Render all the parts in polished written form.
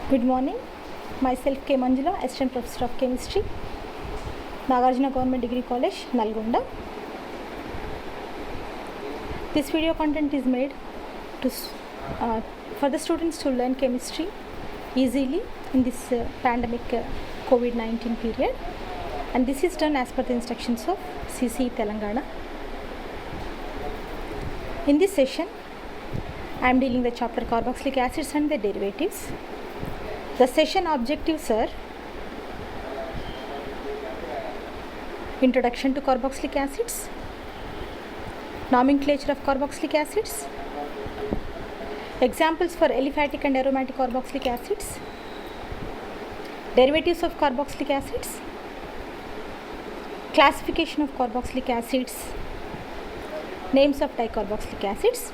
Good morning. Myself K. Manjula, Assistant Professor of Chemistry, Nagarjuna Government Degree College, Nalgonda. This video content is made for the students to learn chemistry easily in this pandemic COVID-19 period, and this is done as per the instructions of CC Telangana. In this session, I am dealing the chapter carboxylic acids and their derivatives. The session objectives are introduction to carboxylic acids, nomenclature of carboxylic acids, examples for aliphatic and aromatic carboxylic acids, derivatives of carboxylic acids, classification of carboxylic acids, names of dicarboxylic acids.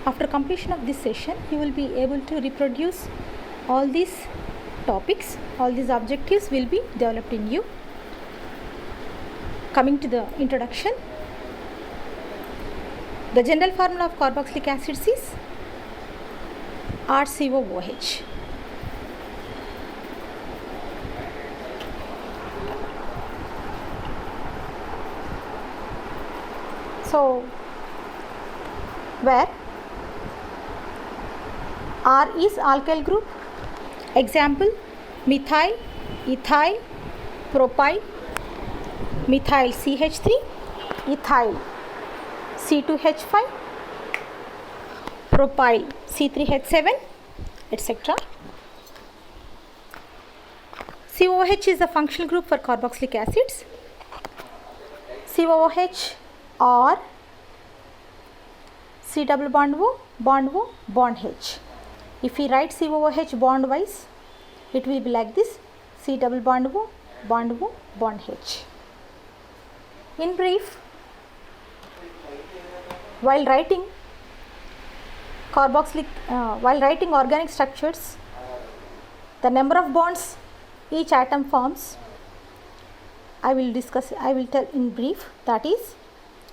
After completion of this session, you will be able to reproduce all these topics, all these objectives will be developed in you. Coming to the introduction, the general formula of carboxylic acids is RCOOH. So, where R is alkyl group. Example: methyl, ethyl, propyl, methyl CH3, ethyl C2H5, propyl C3H7, etc. COOH is the functional group for carboxylic acids. COOH or C double bond O, bond O, bond H. If we write COOH bond wise, it will be like this: C double bond O, bond O, bond H. In brief, while writing organic structures, the number of bonds each atom forms, I will tell in brief. That is,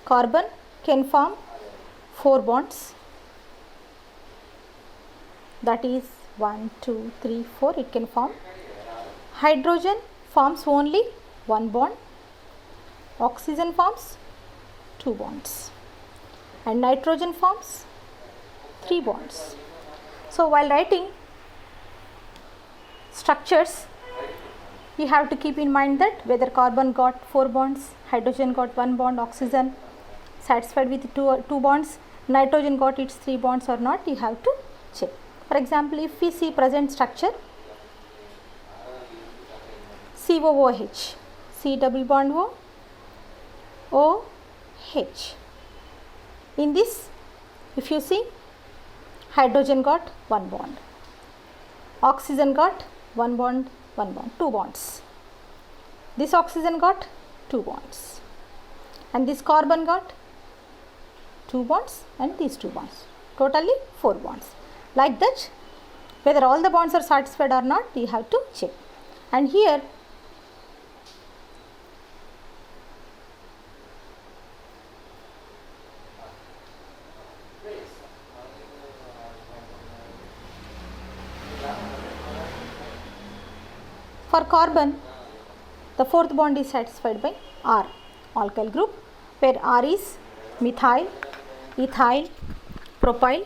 carbon can form 4 bonds. That is 1, 2, 3, 4 it can form. Hydrogen forms only 1 bond. Oxygen forms 2 bonds. And nitrogen forms 3 bonds. So while writing structures, you have to keep in mind that whether carbon got 4 bonds, hydrogen got 1 bond, oxygen satisfied with 2 bonds, nitrogen got its 3 bonds or not, you have to check. For example, if we see present structure COOH, C double bond O, OH. In this, if you see, hydrogen got 1 bond, oxygen got 1 bond, 2 bonds. This oxygen got 2 bonds, and this carbon got 2 bonds, and these 2 bonds. Totally 4 bonds. Like that, whether all the bonds are satisfied or not, you have to check. And here for carbon, the 4th bond is satisfied by R, alkyl group, where R is methyl, ethyl, propyl,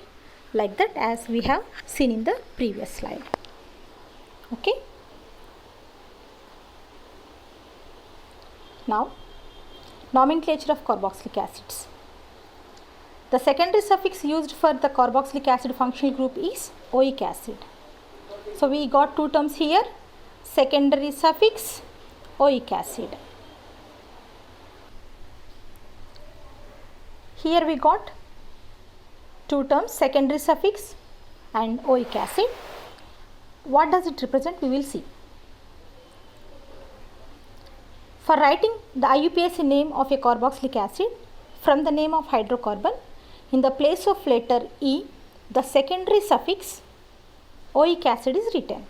like that, as we have seen in the previous slide. Okay. Now, nomenclature of carboxylic acids. The secondary suffix used for the carboxylic acid functional group is oic acid. So we got 2 terms here: secondary suffix, oic acid. Here we got 2 terms, secondary suffix and oic acid. What does it represent? We will see. For writing the IUPAC name of a carboxylic acid from the name of hydrocarbon, in the place of letter E, the secondary suffix oic acid is written.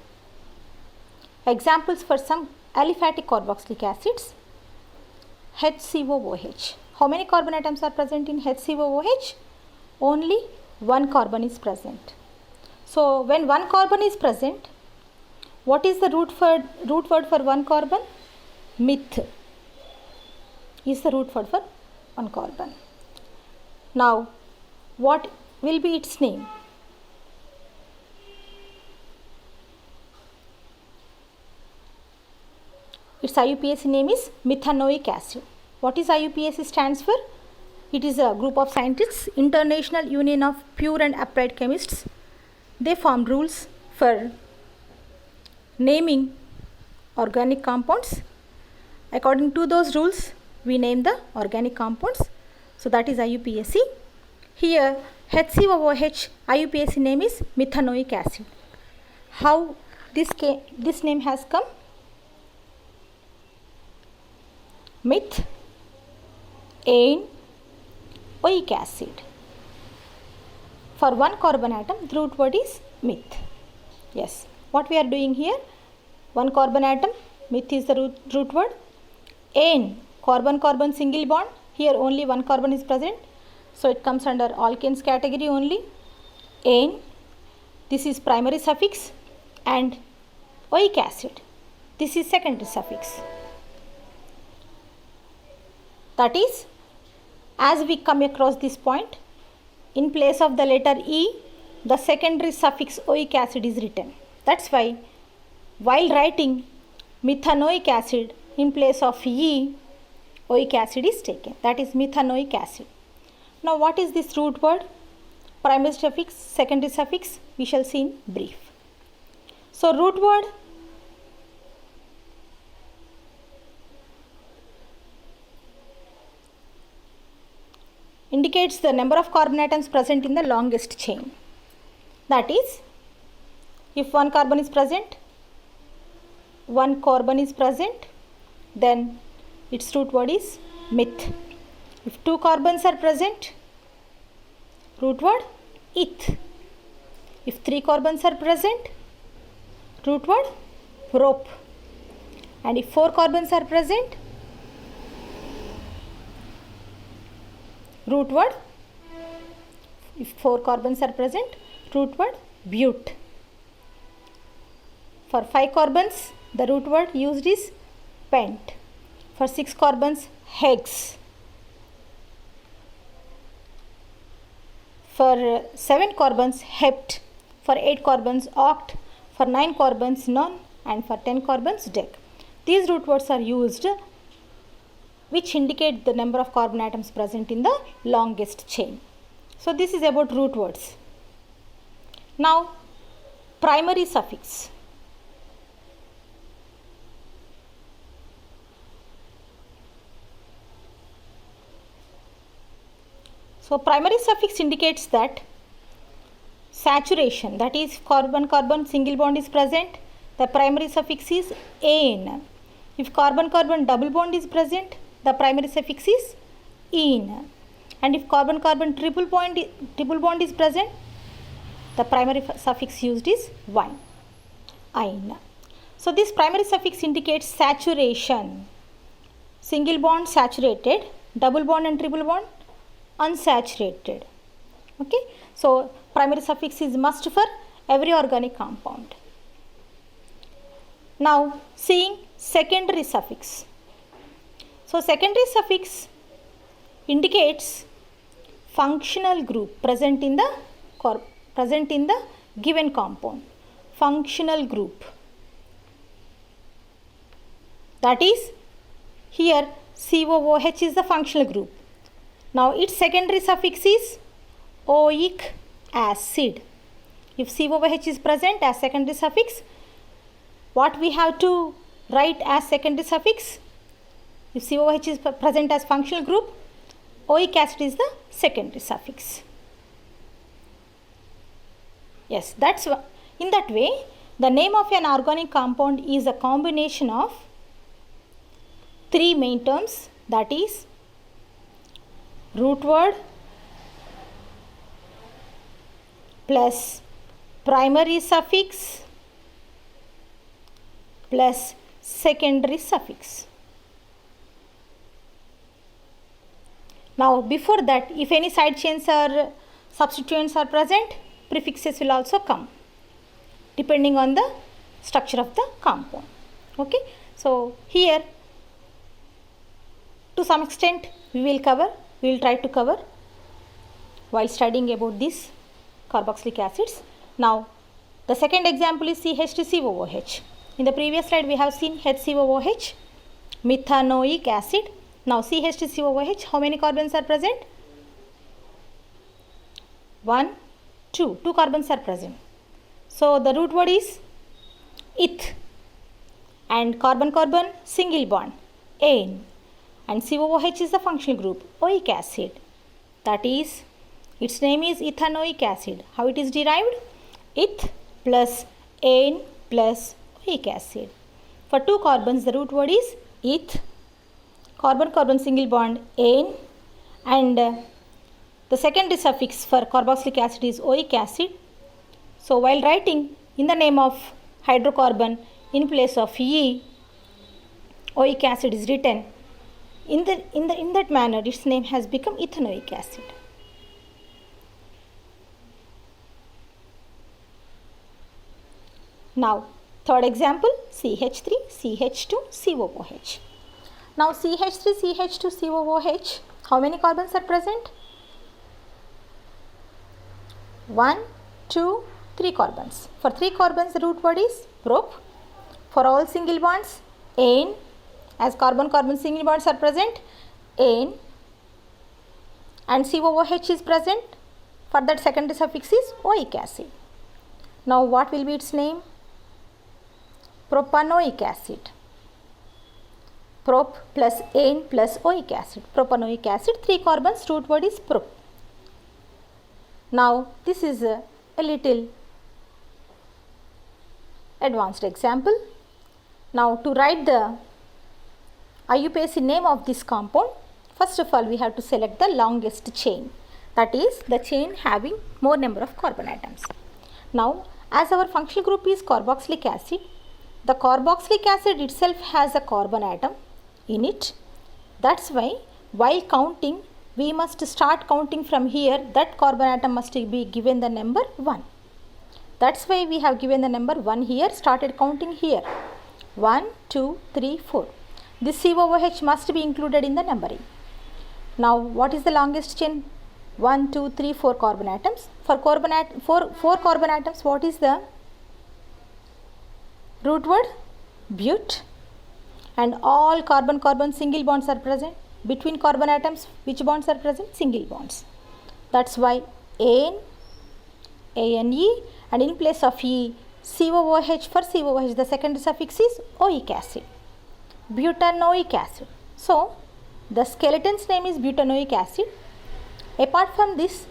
Examples for some aliphatic carboxylic acids: HCOOH. How many carbon atoms are present in HCOOH? Only one carbon is present. So when one carbon is present, What is the root word for one carbon? Meth is the root word for one carbon. Now, what will be its name? Its IUPAC name is methanoic acid. What is IUPAC stands for? It is a group of scientists, International Union of Pure and Upright Chemists. They form rules for naming organic compounds. According to those rules, we name the organic compounds. So that is IUPAC. Here HCOOH IUPAC name is methanoic acid. How this name has come? Meth, ane, oic acid. For one carbon atom, the root word is meth. Yes, what we are doing here? One carbon atom, meth is the root word. Ane, carbon-carbon single bond. Here only one carbon is present, so it comes under alkanes category only. Ane, this is primary suffix, and oic acid, this is secondary suffix. That is, as we come across this point, in place of the letter E, the secondary suffix oic acid is written. That's why while writing methanoic acid, in place of E, oic acid is taken. That is methanoic acid. Now what is this root word? Primary suffix, secondary suffix, we shall see in brief. So root word indicates the number of carbon atoms present in the longest chain. That is, if one carbon is present, then its root word is meth. If two carbons are present, root word eth. If three carbons are present, root word prop. And if four carbons are present, root word, if four carbons are present, root word but. For 5 carbons, the root word used is pent. For 6 carbons, hex. For 7 carbons, hept. For 8 carbons, oct. For 9 carbons, non. And for 10 carbons, dec. These root words are used which indicate the number of carbon atoms present in the longest chain. So this is about root words. Now, primary suffix. So primary suffix indicates that saturation, that is carbon-carbon single bond is present, the primary suffix is ane. If carbon-carbon double bond is present, the primary suffix is ene. And if carbon-carbon triple bond is present, the primary suffix used is one, ine. So this primary suffix indicates saturation. Single bond saturated, double bond and triple bond unsaturated. Okay, so primary suffix is must for every organic compound. Now seeing secondary suffix. So secondary suffix indicates functional group present in the given compound. Functional group. That is, here COOH is the functional group. Now its secondary suffix is oic acid. If COOH is present as secondary suffix, what we have to write as secondary suffix? If COOH is present as functional group, oic acid is the secondary suffix. Yes, that's in that way the name of an organic compound is a combination of 3 main terms, that is root word plus primary suffix plus secondary suffix. Now before that, if any side chains or substituents are present, prefixes will also come depending on the structure of the compound. Okay, so here to some extent we will try to cover while studying about these carboxylic acids. Now the second example is CH2COOH. In the previous slide we have seen HCOOH, methanoic acid. Now CH2COOH, how many carbons are present? 1, 2 carbons are present. So the root word is eth, and carbon-carbon single bond, ane, and COOH is the functional group, oic acid. That is, its name is ethanoic acid. How it is derived? Eth plus ane plus oic acid. For 2 carbons, the root word is eth, carbon-carbon single bond, ane, and the secondary suffix for carboxylic acid is oic acid. So while writing in the name of hydrocarbon in place of E, oic acid is written. In that manner, its name has become ethanoic acid. Now third example, CH3CH2COOH. Now CH3CH2COOH, how many carbons are present? 1, 2, 3 carbons. For 3 carbons, the root word is prop. For all single bonds, ane, as carbon-carbon single bonds are present, ane, and COOH is present. For that secondary suffix is oic acid. Now what will be its name? Propanoic acid. Prop plus ane plus oic acid. Propanoic acid, 3 carbons, root word is prop. Now this is a little advanced example. Now to write the IUPAC name of this compound, first of all we have to select the longest chain, that is the chain having more number of carbon atoms. Now as our functional group is carboxylic acid, the carboxylic acid itself has a carbon atom in it. That's why while counting, we must start counting from here. That carbon atom must be given the number 1. That's why we have given the number 1 here, started counting here. 1, 2, 3, 4. This COOH must be included in the numbering. Now what is the longest chain? 1, 2, 3, 4 carbon atoms. For 4 carbon atoms, what is the root word? But. And all carbon-carbon single bonds are present. Between carbon atoms, which bonds are present? Single bonds. That's why ane, ane, and in place of E, COOH. For COOH, the secondary suffix is oic acid, butanoic acid. So the skeleton's name is butanoic acid. Apart from this,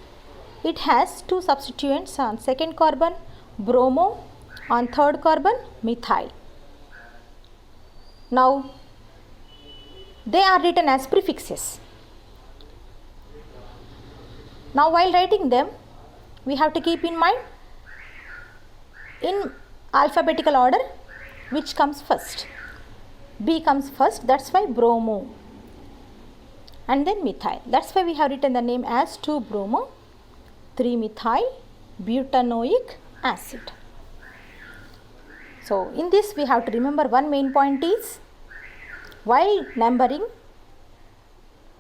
it has 2 substituents on second carbon, bromo, on third carbon, methyl. Now they are written as prefixes. Now while writing them, we have to keep in mind in alphabetical order which comes first. B comes first, that's why bromo, and then methyl. That's why we have written the name as 2-bromo, 3-methyl, butanoic acid. So in this we have to remember one main point is, while numbering,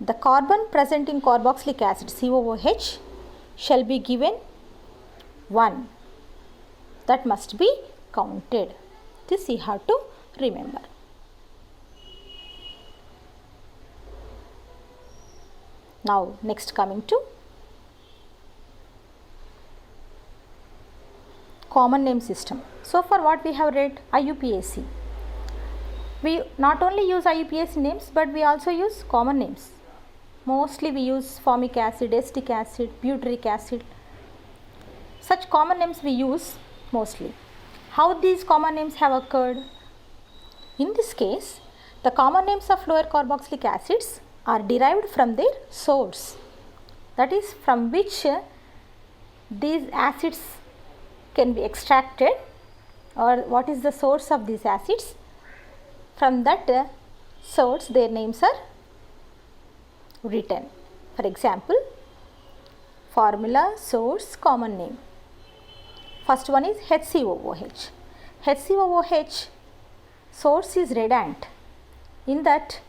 the carbon present in carboxylic acid COOH shall be given 1. That must be counted. This you have to remember. Now next coming to common name system. So far what we have read? IUPAC. We not only use IUPAC names, but we also use common names. Mostly we use formic acid, acetic acid, butyric acid. Such common names we use mostly. How these common names have occurred? In this case, the common names of lower carboxylic acids are derived from their source. That is, from which these acids can be extracted, or what is the source of these acids. From that source, their names are written. For example, formula, source, common name. First one is HCOOH. HCOOH source is redundant in that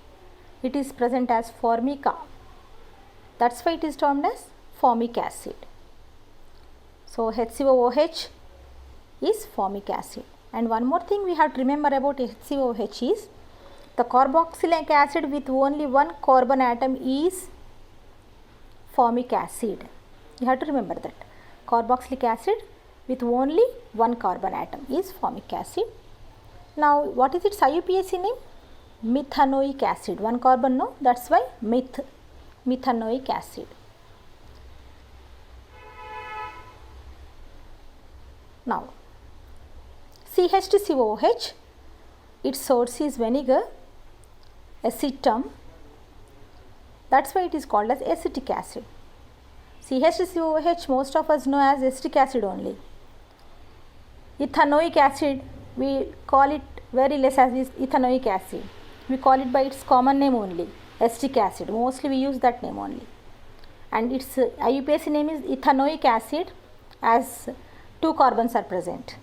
it is present as formica. That's why it is termed as formic acid. So HCOOH is formic acid. And one more thing we have to remember about HCOOH is the carboxylic acid with only one carbon atom is formic acid. You have to remember that. Carboxylic acid with only one carbon atom is formic acid. Now what is its IUPAC name? Methanoic acid. One carbon, no, that's why methanoic acid. Now CH2COOH, its source is vinegar acetum, that's why it is called as acetic acid. CH2COOH most of us know as acetic acid only. Ethanoic acid we call it very less as ethanoic acid. We call it by its common name only, acetic acid. Mostly we use that name only. And its IUPAC name is ethanoic acid as 2 carbons are present.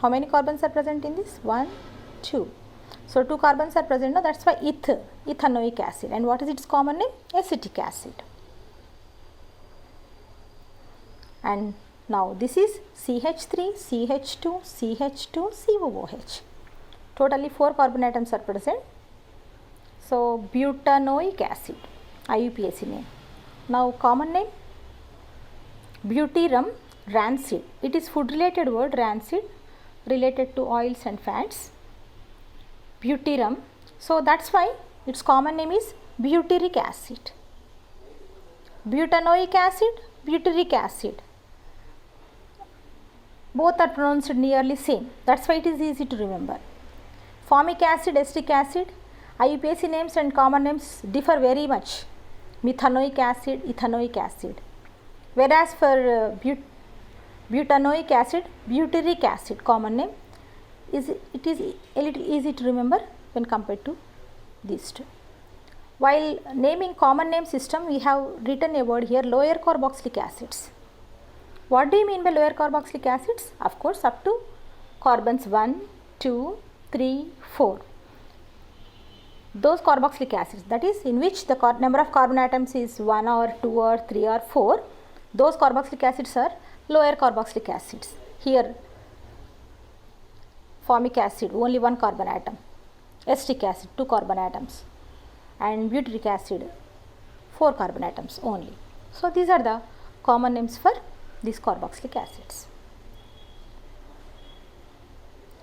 How many carbons are present in this? 1, 2. So 2 carbons are present, no? That's why ethanoic acid. And what is its common name? Acetic acid. And now this is CH3, CH2, CH2, COOH. Totally 4 carbon atoms are present. So butanoic acid, IUPAC name. Now common name, butyrum rancid. It is food related word, rancid, related to oils and fats. Butyrum. So that's why its common name is butyric acid. Butanoic acid, butyric acid. Both are pronounced nearly same. That's why it is easy to remember. Formic acid, acetic acid, IUPAC names and common names differ very much. Methanoic acid, ethanoic acid. Whereas for butanoic acid, butyric acid common name, it is a little easy to remember when compared to these two. While naming common name system, we have written a word here, lower carboxylic acids. What do you mean by lower carboxylic acids? Of course, up to carbons 1, 2, 3, 4. Those carboxylic acids, that is in which the number of carbon atoms is 1 or 2 or 3 or 4, those carboxylic acids are lower carboxylic acids. Here formic acid, only 1 carbon atom, acetic acid 2 carbon atoms, and butyric acid 4 carbon atoms only. So these are the common names for these carboxylic acids.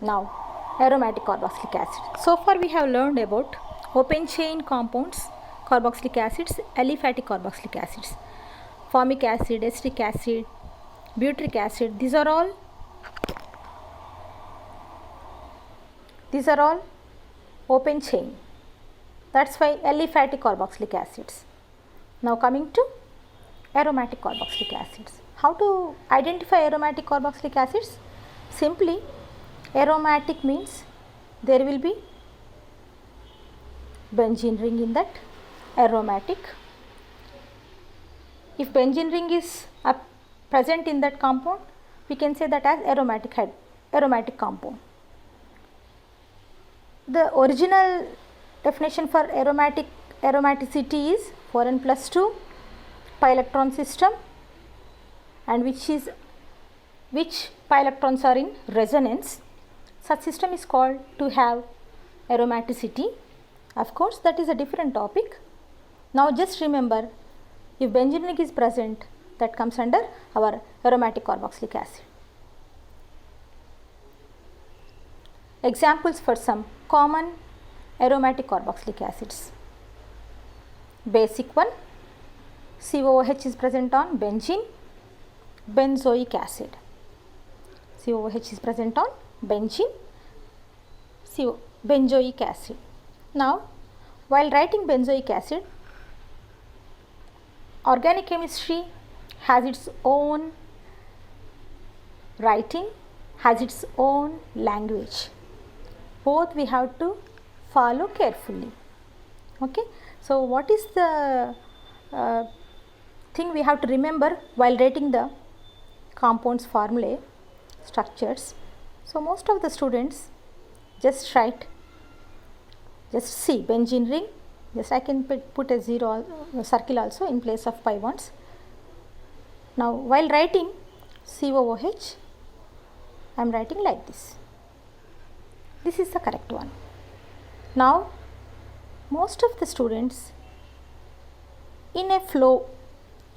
Now aromatic carboxylic acid. So far we have learned about open chain compounds, carboxylic acids, aliphatic carboxylic acids, formic acid, acetic acid, butyric acid. These are all open chain. That's why aliphatic carboxylic acids. Now coming to aromatic carboxylic acids. How to identify aromatic carboxylic acids? Simply, aromatic means there will be benzene ring in that, aromatic. If benzene ring is present in that compound, we can say that as aromatic compound. The original definition for aromaticity is 4n plus 2 pi electron system, and which pi electrons are in resonance. Such system is called to have aromaticity. Of course, that is a different topic. Now just remember, if benzene ring is present, that comes under our aromatic carboxylic acid. Examples for some common aromatic carboxylic acids. Basic one, COOH is present on benzene, benzoic acid. COOH is present on benzene, benzoic acid. Now, while writing benzoic acid, organic chemistry has its own writing, has its own language. Both we have to follow carefully. Okay. So, what is the thing we have to remember while writing the compounds formulae structures? So most of the students just write, just see benzene ring, just I can put a circle also in place of pi bonds. Now while writing COOH, I am writing like this. This is the correct one. Now most of the students in a flow,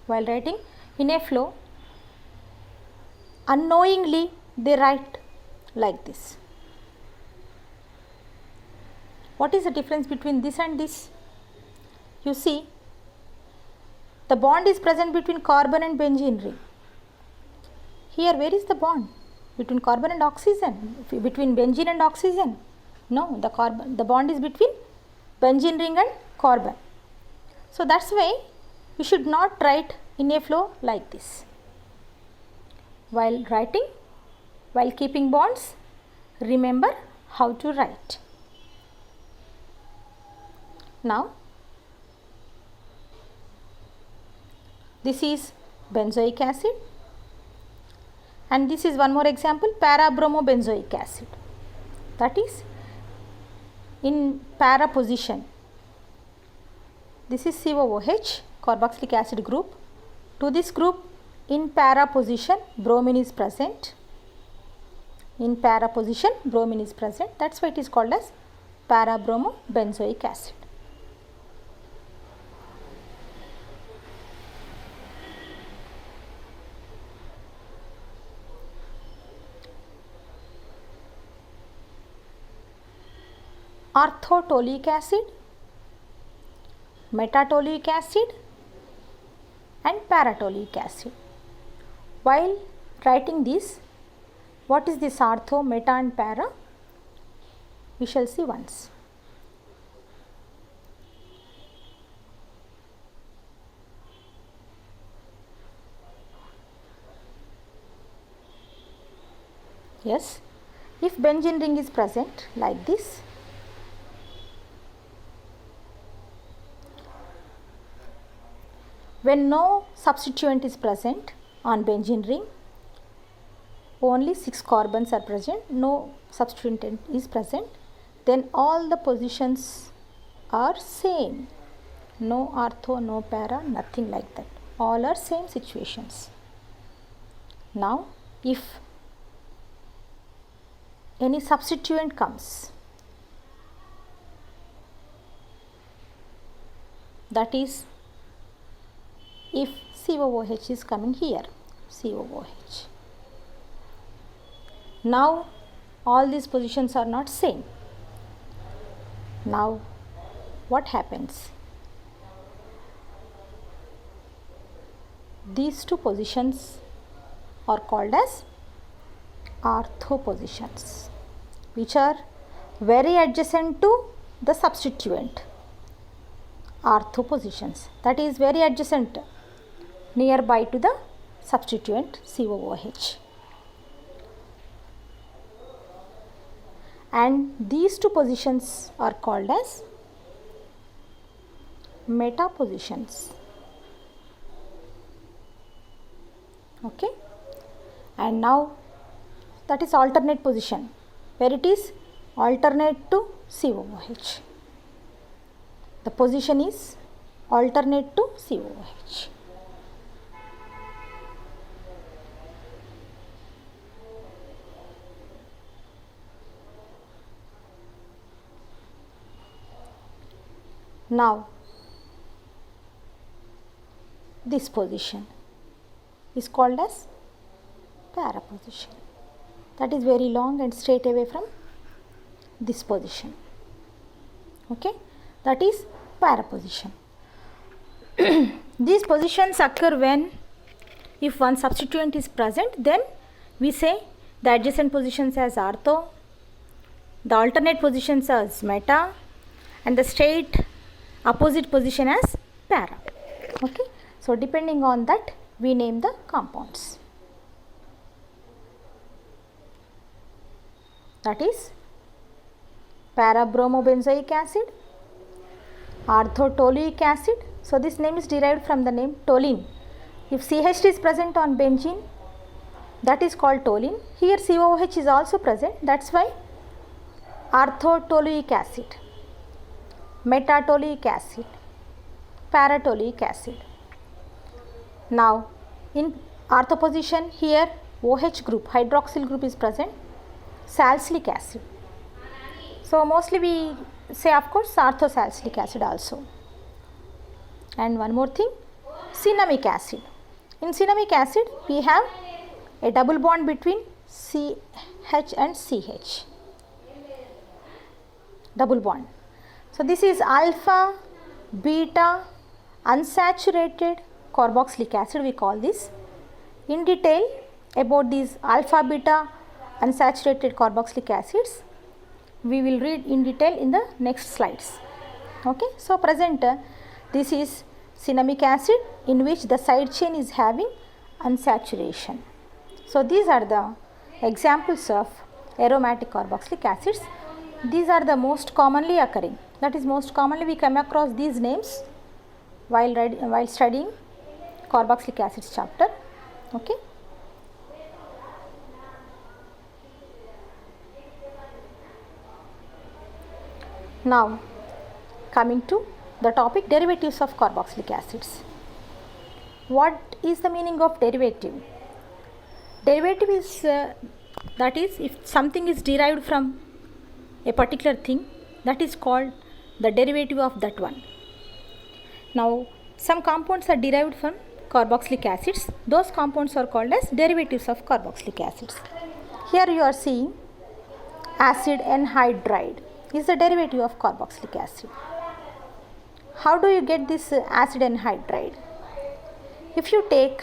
while writing in a flow, unknowingly they write like this. What is the difference between this and this? You see, the bond is present between carbon and benzene ring. Here, where is the bond? Between carbon and oxygen, between benzene and oxygen? No, the bond is between benzene ring and carbon. So that's why we should not write in a flow like this. While writing, while keeping bonds, remember how to write. Now, this is benzoic acid, and this is one more example, para-bromobenzoic acid. That is in para position. This is COOH, carboxylic acid group. To this group, in para position, bromine is present. In para position, bromine is present. That's why it is called as para-bromobenzoic acid. Orthotoluic acid, metatoluic acid and paratoluic acid. While writing this, what is this ortho, meta and para? We shall see once. Yes, if benzene ring is present like this, when no substituent is present on benzene ring, only 6 carbons are present, no substituent is present, then all the positions are same. No ortho, no para, nothing like that. All are same situations. Now, if any substituent comes, that is, if COOH is coming here, COOH. Now all these positions are not same. Now what happens? These two positions are called as ortho positions, which are very adjacent to the substituent. Ortho positions, that is very adjacent, nearby to the substituent COOH. And these two positions are called as meta positions. Okay, and now that is alternate position, where it is alternate to COOH. The position is alternate to COOH. Now this position is called as para position. That is very long and straight away from this position. Okay, that is para position. These positions occur when, if one substituent is present, then we say the adjacent positions as ortho, the alternate positions as meta, and the straight opposite position as para. Okay, so depending on that we name the compounds. That is para-bromobenzoic acid, orthotoluic acid. So this name is derived from the name toluene. If CH is present on benzene, that is called toluene. Here COOH is also present, that's why orthotoluic acid, metatoluic acid, paratoluic acid. Now in ortho position, here OH group, hydroxyl group is present, salicylic acid. So mostly we say of course orthosalicylic acid also. And one more thing, cinnamic acid. In cinnamic acid we have a double bond between CH and CH, double bond. So this is alpha beta unsaturated carboxylic acid, we call this. In detail about these alpha beta unsaturated carboxylic acids we will read in detail in the next slides. Okay, so present this is cinnamic acid in which the side chain is having unsaturation. So these are the examples of aromatic carboxylic acids. These are the most commonly occurring, that is most commonly we come across these names while studying carboxylic acids chapter. Okay. Now coming to the topic derivatives of carboxylic acids. What is the meaning of derivative? Derivative is that is if something is derived from a particular thing, that is called the derivative of that one. Now some compounds are derived from carboxylic acids, those compounds are called as derivatives of carboxylic acids. Here you are seeing acid anhydride is the derivative of carboxylic acid. How do you get this acid anhydride? If you take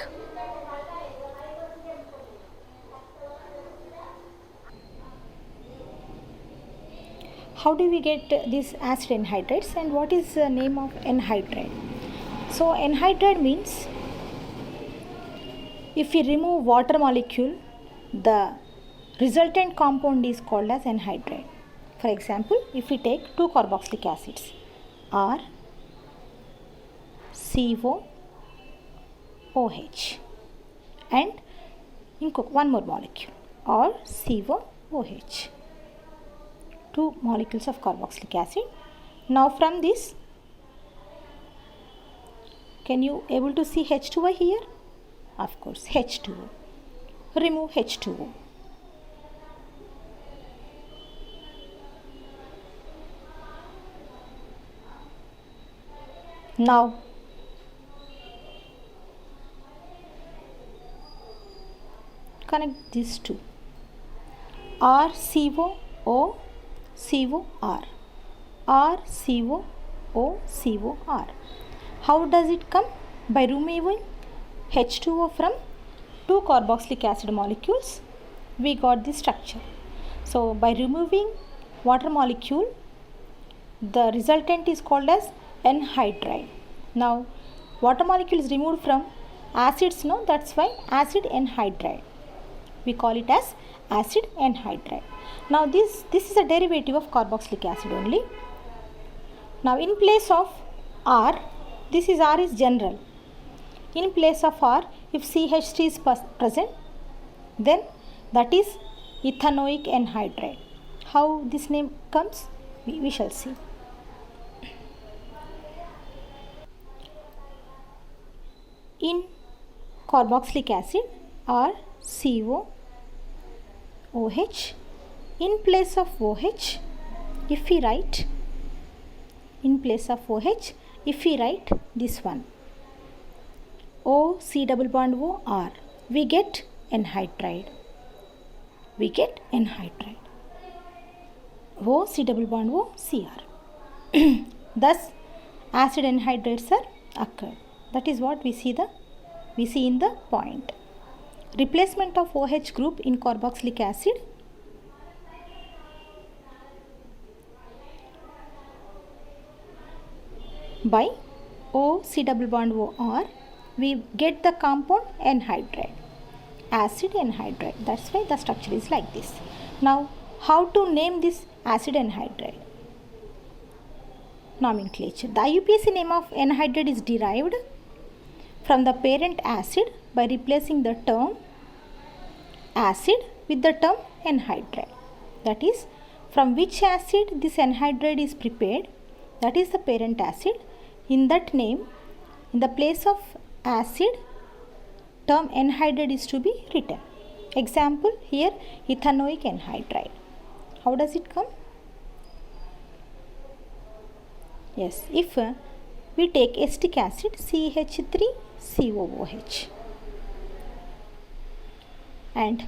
how do we get these acid anhydrides and what is the name of anhydride? So anhydride means if we remove water molecule, the resultant compound is called as anhydride. For example, if we take two carboxylic acids R CO OH and one more molecule or COOH, two molecules of carboxylic acid. Now from this, can you able to see H2O here? Of course, H2O. Remove H2O. Now connect these two, RCOO COR, RCOO COR. How does it come? By removing H2O from two carboxylic acid molecules, we got this structure. So by removing water molecule, the resultant is called as anhydride. Now water molecule is removed from acids, no, that's why acid anhydride. We call it as acid anhydride. Now this is a derivative of carboxylic acid only. Now in place of R, this is R is general. In place of R, if CH3 is present, then that is ethanoic anhydride. How this name comes, we shall see. In carboxylic acid or COOH, in place of OH, if we write this one, O C double bond O R, we get anhydride. O C double bond O Cr. Thus acid anhydrides are occurred. That is what we see in the point. Replacement of OH group in carboxylic acid by O C double bond O R, we get the compound anhydride, acid anhydride. That's why the structure is like this. Now how to name this acid anhydride? Nomenclature. The IUPAC name of anhydride is derived from the parent acid by replacing the term acid with the term anhydride. That is, from which acid this anhydride is prepared, that is the parent acid. In that name, in the place of acid, term anhydride is to be written. Example, here ethanoic anhydride. How does it come? Yes, if we take acetic acid CH3COOH and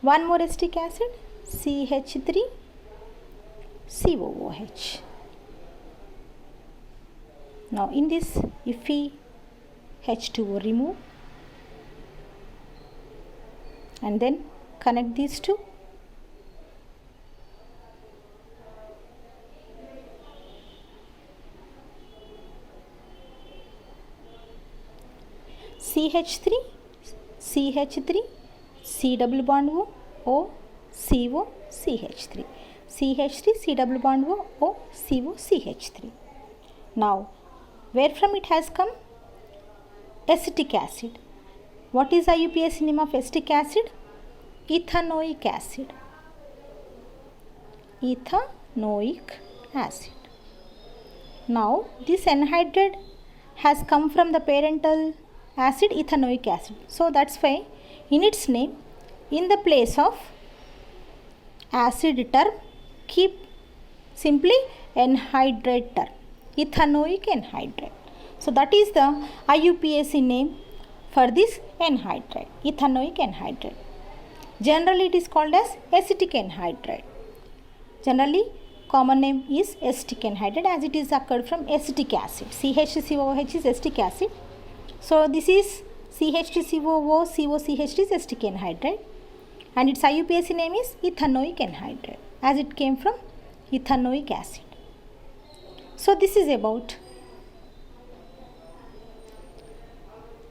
one more acetic acid CH3COOH. Now in this, if we H2O remove and then connect these two, CH3, CH3, C double bond O, CO, CH3. CH3, C double bond O, CO, CH3. Now, where from it has come? Acetic acid. What is IUPAC name of acetic acid? Ethanoic acid. Ethanoic acid. Now, this anhydride has come from the parental acid ethanoic acid. So, that's why in its name, in the place of acid term, keep simply anhydride term, ethanoic anhydride. So, that is the IUPAC name for this anhydride, ethanoic anhydride. Generally, it is called as acetic anhydride. Generally, common name is acetic anhydride as it is occurred from acetic acid. CH3COOH is acetic acid. So, this is CH2COO, COCH3 is acetic anhydride and its IUPAC name is ethanoic anhydride as it came from ethanoic acid. So, this is about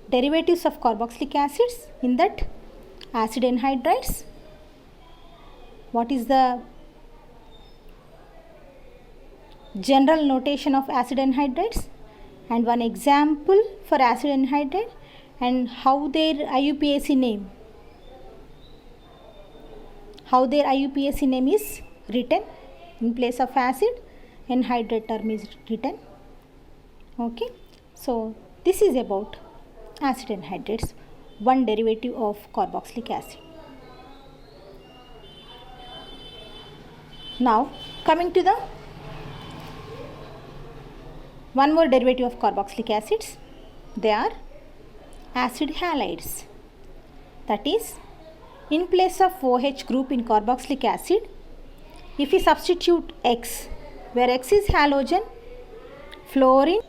derivatives of carboxylic acids, in that acid anhydrides. What is the general notation of acid anhydrides and one example for acid anhydride and how their IUPAC name is written in place of acid, anhydride term is written. Okay, so this is about acid anhydrides, one derivative of carboxylic acid. Now coming to the one more derivative of carboxylic acids, they are acid halides. That is, in place of OH group in carboxylic acid, if we substitute X, where X is halogen, fluorine,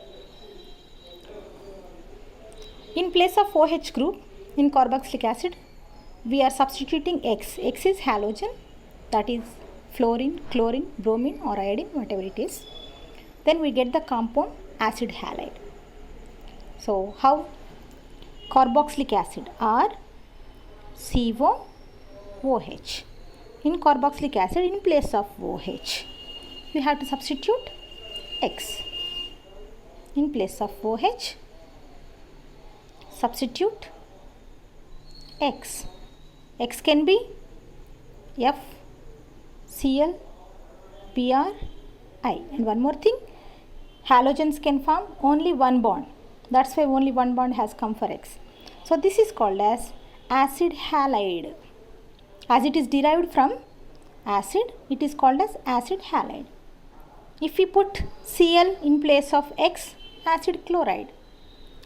in place of OH group in carboxylic acid, we are substituting X. X is halogen, that is fluorine, chlorine, bromine or iodine, whatever it is. Then we get the compound acid halide. So, how? Carboxylic acid or COOH. In carboxylic acid, in place of OH, we have to substitute X. In place of OH, substitute X. X can be F, Cl, Br, I. And one more thing, halogens can form only one bond. That's why only one bond has come for X. So, this is called as acid halide. As it is derived from acid, it is called as acid halide. If we put Cl in place of X, acid chloride,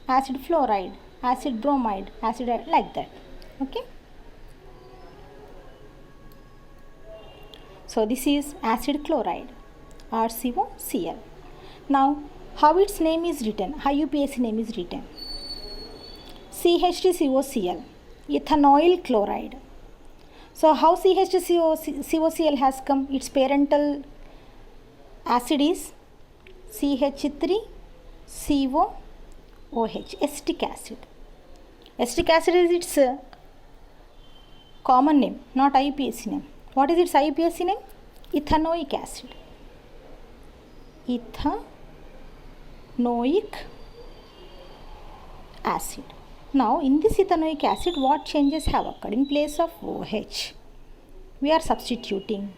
acid fluoride, acid bromide, acid like that. Okay. So, this is acid chloride or COCl. Now, how its name is written? IUPAC name is written. CH2COCl, ethanoyl chloride. So, how CH2COCl has come? Its parental acid is CH3COOH, acetic acid. Acetic acid is its common name, not IUPAC name. What is its IUPAC name? Ethanoic acid. Ethanoic acid. Now in this ethanoic acid, what changes have occurred? In place of OH, we are substituting,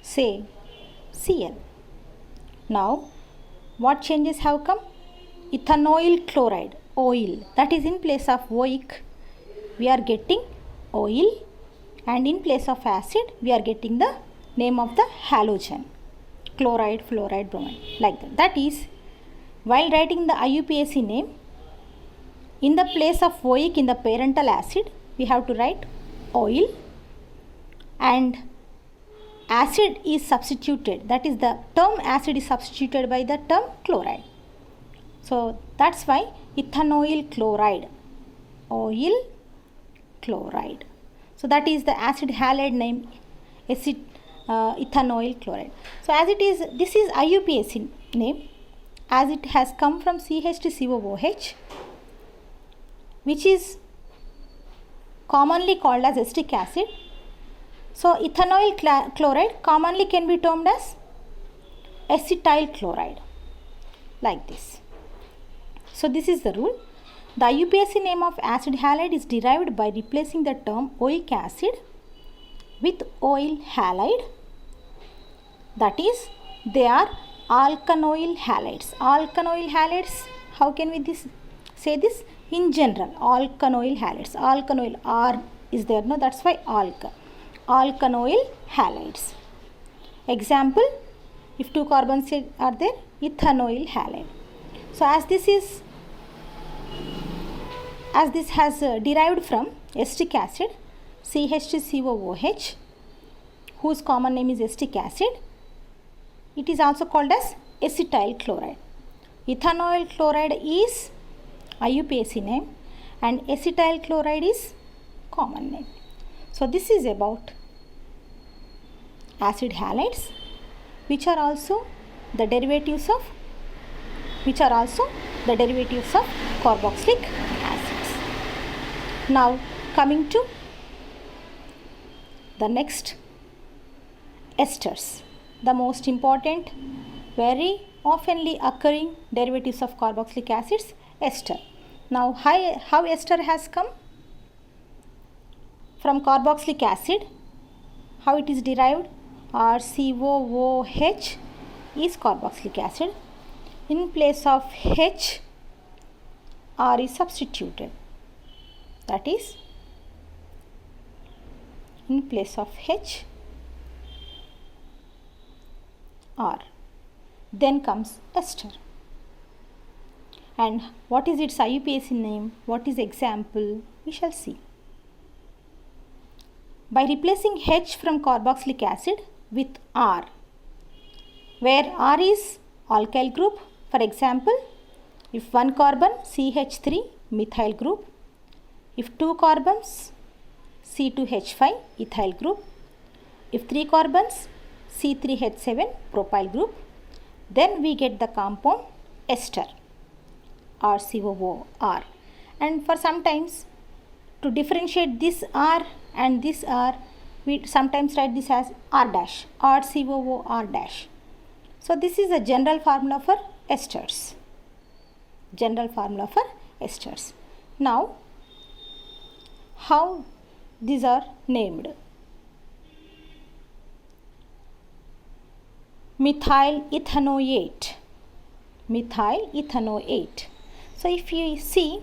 say, Cl. Now what changes have come? Ethanoyl chloride, oil, that is in place of OIC, we are getting oil, and in place of acid we are getting the name of the halogen, chloride, fluoride, bromide, like that. That is, while writing the IUPAC name, in the place of OIC in the parental acid, we have to write oil, and acid is substituted, that is the term acid is substituted by the term chloride. So that's why ethanoyl chloride, oil, chloride. So that is the acid halide name, ethanoyl chloride. So as it is, this is IUPAC name, as it has come from CH2COOH, which is commonly called as acetic acid. So ethanoyl chloride commonly can be termed as acetyl chloride, like this. So this is the rule. The IUPAC name of acid halide is derived by replacing the term oic acid with oil halide, that is, they are alkanoyl halides. Alkanoyl halides, how can we say this? In general, alkanoyl halides. Alkanoyl, R is there, no, that's why alkanoyl halides. Example, if two carbons are there, ethanoyl halide. So as this has derived from acetic acid, CH2COOH, whose common name is acetic acid, it is also called as acetyl chloride. Ethanoyl chloride is IUPAC name and acetyl chloride is common name. So this is about acid halides, which are also the derivatives of carboxylic acids. Now coming to the next, esters, the most important, very oftenly occurring derivatives of carboxylic acids, ester. Now how ester has come? From carboxylic acid, how it is derived? RCOOH is carboxylic acid. In place of H, R is substituted, that is, in place of H, R. Then comes ester. And what is its IUPAC name? What is example? We shall see. By replacing H from carboxylic acid with R, where R is alkyl group. For example, if one carbon, CH3, methyl group. If two carbons, C2H5, ethyl group. If three carbons, C3H7, propyl group. Then we get the compound ester, RCOOR. And for sometimes, to differentiate this R and this R, we sometimes write this as R dash, RCOOR dash. So this is a general formula for esters. Now, how these are named? Methyl ethanoate. So if you see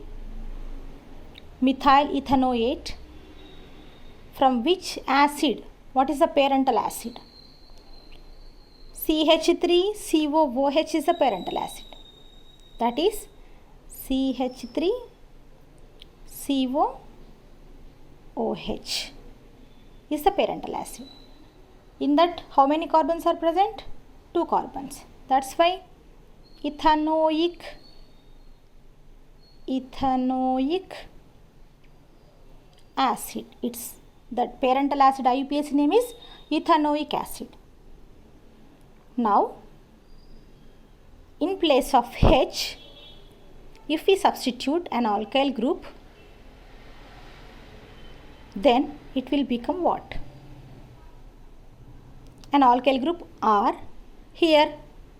methyl ethanoate, from which acid? What is the parental acid? CH3COOH is the parental acid. That is CH3COOH is the parental acid. In that, how many carbons are present? 2 carbons. That's why ethanoic acid. It's the parental acid IUPAC name is ethanoic acid. Now, in place of H, if we substitute an alkyl group, then it will become what? An alkyl group R. Here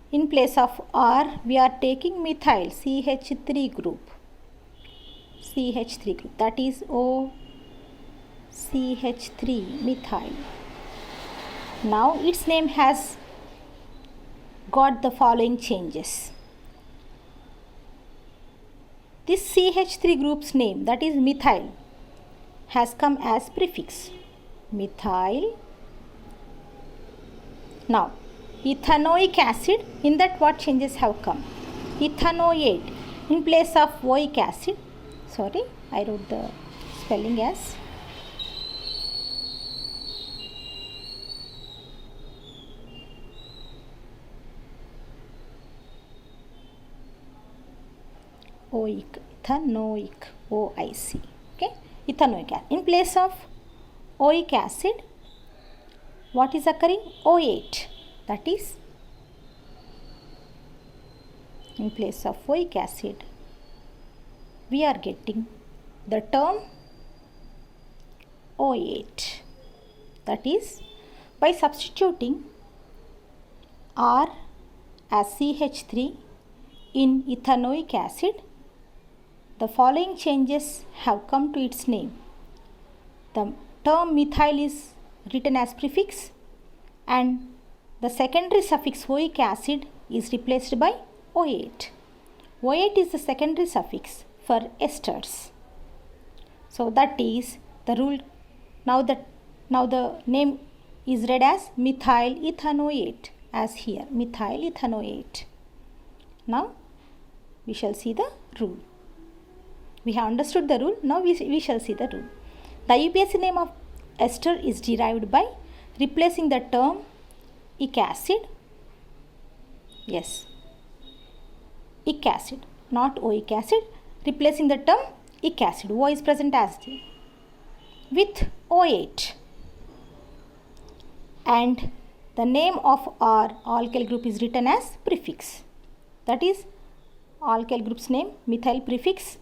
In place of R, we are taking methyl CH3 group. CH3 group, that is O CH3 methyl. Now its name has got the following changes. This CH3 group's name, that is methyl, has come as prefix methyl. Now ethanoic acid, in that what changes have come? Ethanoate, in place of oic acid, sorry, I wrote the spelling as oic, ethanoic, OIC, okay, ethanoic acid. In place of oic acid, what is occurring? OAte, that is, in place of oic acid, we are getting the term OAte, that is, by substituting R as CH3 in ethanoic acid, the following changes have come to its name. The term methyl is written as prefix and the secondary suffix oic acid is replaced by OAte. OAte is the secondary suffix for esters. So that is the rule. Now the name is read as methyl ethanoate, as here methyl ethanoate. Now we shall see the rule. We have understood the rule. Now we shall see the rule. The UPSC name of ester is derived by replacing the term ic acid. Yes, ic acid, not oic acid. Replacing the term ic acid. O is present as with OAte. And the name of our alkyl group is written as prefix. That is, alkyl group's name methyl prefix,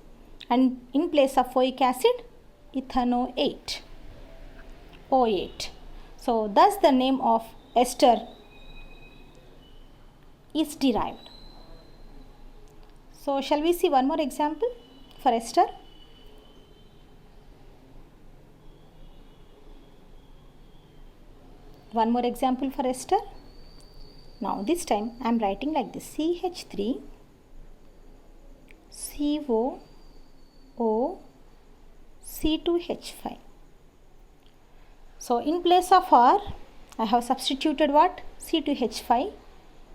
and in place of oic acid, ethanoate, OAte. So thus the name of ester is derived. So shall we see one more example for ester? One more example for ester. Now this time I am writing like this: CH3 COO C2H5. So in place of R, I have substituted what? C2H5.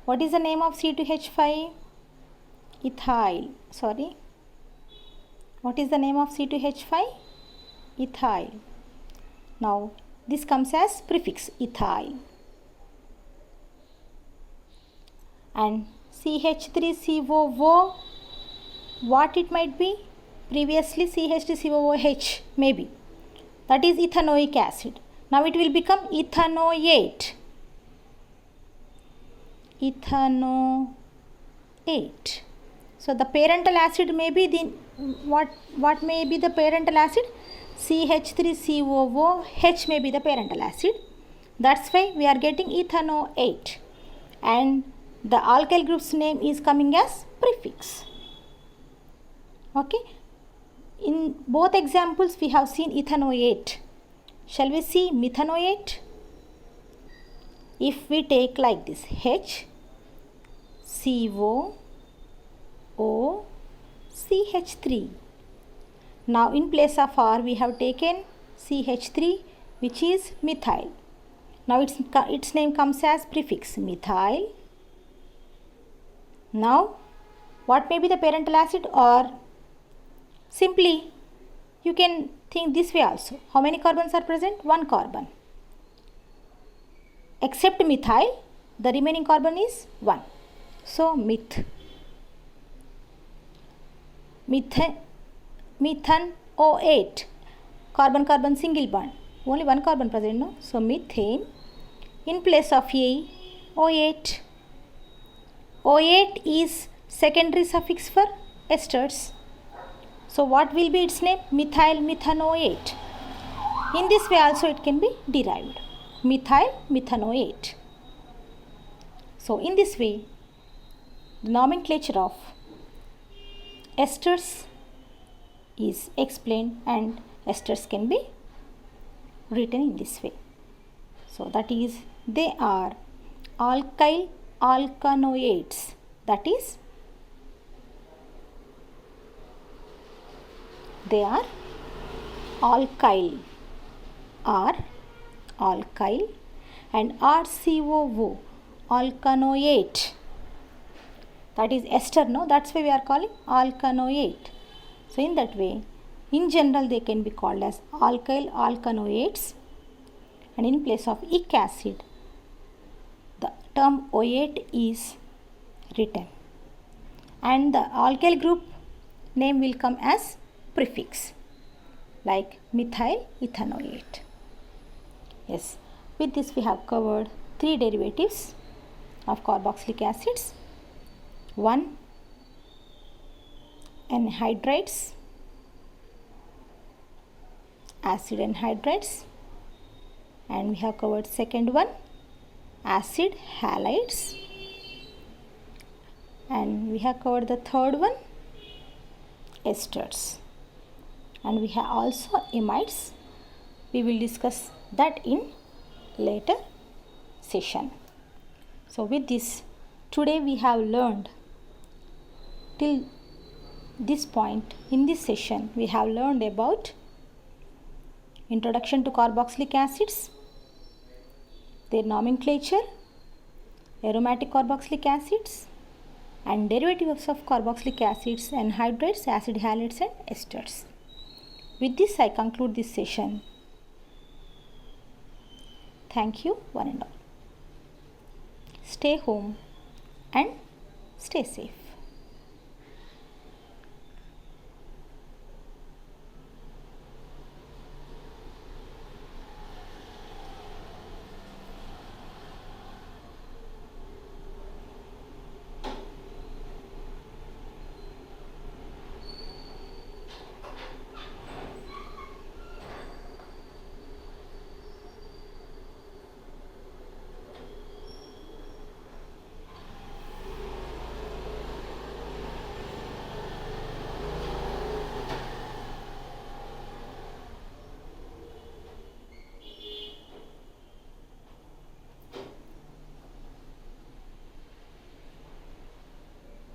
What is the name of C2H5? Ethyl. Sorry. What is the name of C2H5? Ethyl. Now this comes as prefix ethyl. And CH3COO, what it might be? Previously CH3COOH maybe. That is ethanoic acid. Now it will become ethanoate. Ethanoate. So the parental acid may be the what may be the parental acid? CH3COOH may be the parental acid. That's why we are getting ethanoate. And the alkyl group's name is coming as prefix. Okay. In both examples we have seen ethanoate. Shall we see methanoate? If we take like this, H CO O CH3. Now in place of R we have taken CH3, which is methyl. Now its name comes as prefix methyl. Now what may be the parental acid? Or simply you can think this way also. How many carbons are present? One carbon. Except methyl, the remaining carbon is 1. So methanoate, carbon single bond, only one carbon present, no? So methane, in place of A, OAte. OAte is secondary suffix for esters. So what will be its name? Methyl methanoate. In this way also it can be derived. Methyl methanoate. So in this way The nomenclature of esters is explained, and esters can be written in this way. So that is, they are alkyl alkanoates, that is, they are alkyl, R alkyl, and RCOO alkanoate, that is ester, no, that's why we are calling alkanoate. So in that way, in general they can be called as alkyl alkanoates, and in place of ic acid the term oate is written, and the alkyl group name will come as prefix, like methyl ethanoate. Yes, with this we have covered 3 derivatives of carboxylic acids. 1, anhydrides, acid anhydrides, and we have covered second one, acid halides, and we have covered the third one, esters, and we have also amides. We will discuss that in later session. So with this, today we have learned, till this point in this session we have learned about introduction to carboxylic acids, their nomenclature, aromatic carboxylic acids, and derivatives of carboxylic acids, anhydrides, acid halides, and esters. With this I conclude this session. Thank you one and all. Stay home and stay safe.